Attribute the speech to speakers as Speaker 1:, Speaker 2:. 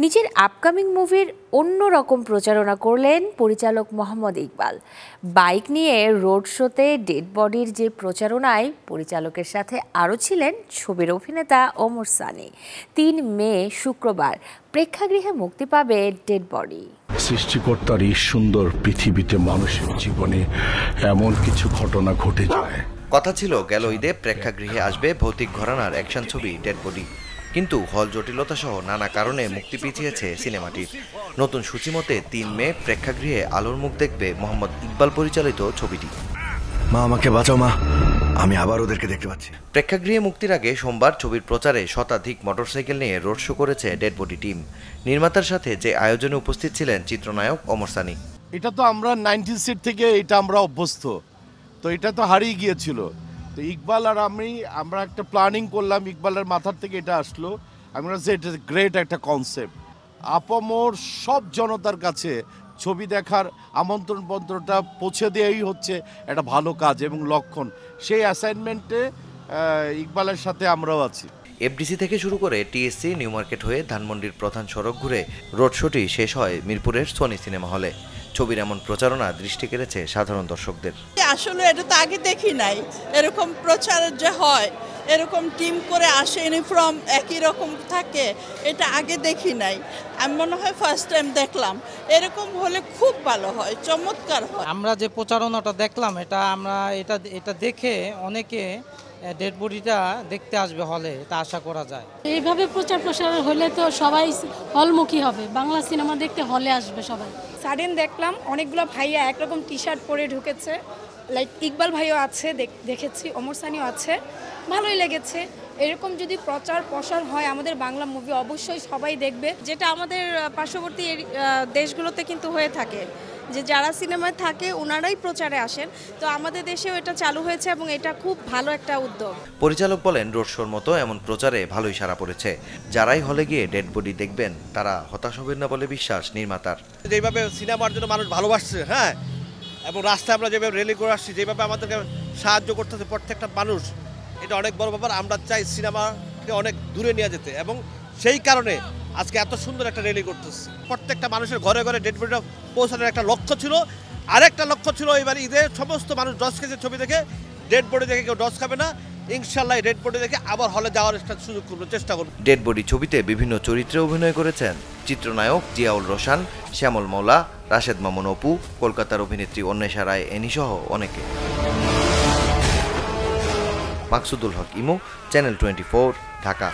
Speaker 1: নিজের আপকামিং মুভির অন্যরকম প্রচারণা করলেন পরিচালক মোহাম্মদ ইকবাল। বাইক নিয়ে রোড শোতে ডেড বডির যে প্রচারণায় পরিচালকের সাথে আরও ছিলেন ছবির অভিনেতা ওমর সানি। ৩ মে শুক্রবার প্রেক্ষাগৃহে মুক্তি পাবে ডেড বডি।
Speaker 2: সৃষ্টিকর্তার এই সুন্দর পৃথিবীতে মানুষের জীবনে এমন কিছু ঘটনা ঘটে যায়।
Speaker 3: কথা ছিল গেল ঈদে প্রেক্ষাগৃহে আসবে ভৌতিক ঘরানার অ্যাকশন ছবি ডেড বডি, কিন্তু হল জটিলতা সহ নানা কারণে মুক্তি পিছিয়েছে সিনেমাটির। নতুন সূচিমতে ৩ মে প্রেক্ষাগৃহে আলোর মুখ দেখবে মোহাম্মদ ইকবাল পরিচালিত ছবিটি।
Speaker 4: মা, আমাকে বাঁচাও মা, আমি আবার ওদেরকে দেখতে পাচ্ছি।
Speaker 3: প্রেক্ষাগৃহে মুক্তির আগে সোমবার ছবির প্রচারে শতাধিক মোটরসাইকেল নিয়ে রোড শো করেছে ডেড বডি টিম। নির্মাতার সাথে যে আয়োজনে উপস্থিত ছিলেন চিত্রনায়ক ওমর সানি।
Speaker 5: এটা তো আমরা 90s থেকে এটা আমরা অভ্যস্ত, তো এটা তো হারিয়ে গিয়েছিল। তো ইকবাল আর আমরা একটা প্ল্যানিং করলাম, ইকবালের মাথার থেকে এটা আসলো। আমরা যে এটা গ্রেট একটা কনসেপ্ট, আপামর সব জনতার কাছে ছবি দেখার আমন্ত্রণ পত্রটা পৌঁছে দেওয়াই হচ্ছে একটা ভালো কাজ এবং লক্ষণ। সেই অ্যাসাইনমেন্টে ইকবালের সাথে আমরাও আছি।
Speaker 3: এফডিসি থেকে শুরু করে টিএসসি, নিউ মার্কেট হয়ে ধানমন্ডির প্রধান সড়ক ঘুরে রোড শোটি শেষ হয় মিরপুরের সোনি সিনেমা হলে। ছবির এমন প্রচারণা দৃষ্টি কেড়েছে সাধারণ দর্শকদের।
Speaker 6: আসলে এটা তো আগে দেখি নাই, এরকম প্রচার যে হয়, এরকম টিম করে আসে, ইউনিফর্ম একই রকম থাকে, এটা আগে দেখি নাই। আমি মনে হয় ফার্স্ট টাইম দেখলাম। এরকম হলে খুব ভালো হয়, চমৎকার হয়।
Speaker 7: আমরা যে প্রচারণাটা দেখলাম, এটা দেখে অনেকে ডেড বডিটা দেখতে আসবে হলে, এটা আশা করা যায়।
Speaker 8: এইভাবে প্রচার প্রসার হলে তো সবাই হলমুখী হবে, বাংলা সিনেমা দেখতে হলে আসবে সবাই।
Speaker 9: সাডেন দেখলাম অনেকগুলো ভাইয়া একরকম টি শার্ট পরে ঢুকেছে, লাইক ইকবাল ভাইও আছে, দেখেছি ওমর সানিও আছে, ভালোই লেগেছে। এরকম যদি প্রচার প্রসার হয় আমাদের বাংলা মুভি অবশ্যই সবাই দেখবে।
Speaker 10: যেটা আমাদের পার্শ্ববর্তী দেশগুলোতে কিন্তু হয়ে থাকে, যে যারা সিনেমায় থাকে ওনারাই প্রচারে আসেন, তো আমাদের দেশেও এটা চালু হয়েছে এবং এটা খুব ভালো একটা উদ্যোগ।
Speaker 3: পরিচালক বলেন, রোড শোর মতো এমন প্রচারে ভালোই সাড়া পড়েছে। যারাই হলে গিয়ে ডেড বডি দেখবেন তারা হতাশ হবেন না বলে বিশ্বাস নির্মাতার।
Speaker 11: যেভাবে সিনেমার জন্য মানুষ ভালোবাসছে, হ্যাঁ, এবং রাস্তায় আমরা যেভাবে র্যালি করে আসছি, যেভাবে আমাদেরকে সাহায্য করতেছে প্রত্যেকটা মানুষ, এটা অনেক বড় ব্যাপার। আমরা চাই সিনেমাকে অনেক দূরে নিয়ে যেতে, এবং সেই কারণে আজকে এত সুন্দর একটা র্যালি করতেছে। প্রত্যেকটা মানুষের ঘরে ঘরে ডেড বডিটা পৌঁছানোর একটা লক্ষ্য ছিল। আরেকটা লক্ষ্য ছিল এবার ঈদে সমস্ত মানুষ ডস খেয়েছে ছবি দেখে, ডেড বডি দেখে কেউ ডস খাবে না। ইনশাল্লাহ ডেড বডি দেখে আবার হলে যাওয়ার একটা সুযোগ করবো, চেষ্টা করবো।
Speaker 3: ডেড বডি ছবিতে বিভিন্ন চরিত্রে অভিনয় করেছেন চিত্রনায়ক জিয়াউল রোশান, শ্যামল মৌলা, রাশেদ মামুন অপু, কলকাতার অভিনেত্রী অন্বেষা রায় এনি সহ অনেকে। মাকসুদুল হক ইমু, চ্যানেল 24, ঢাকা।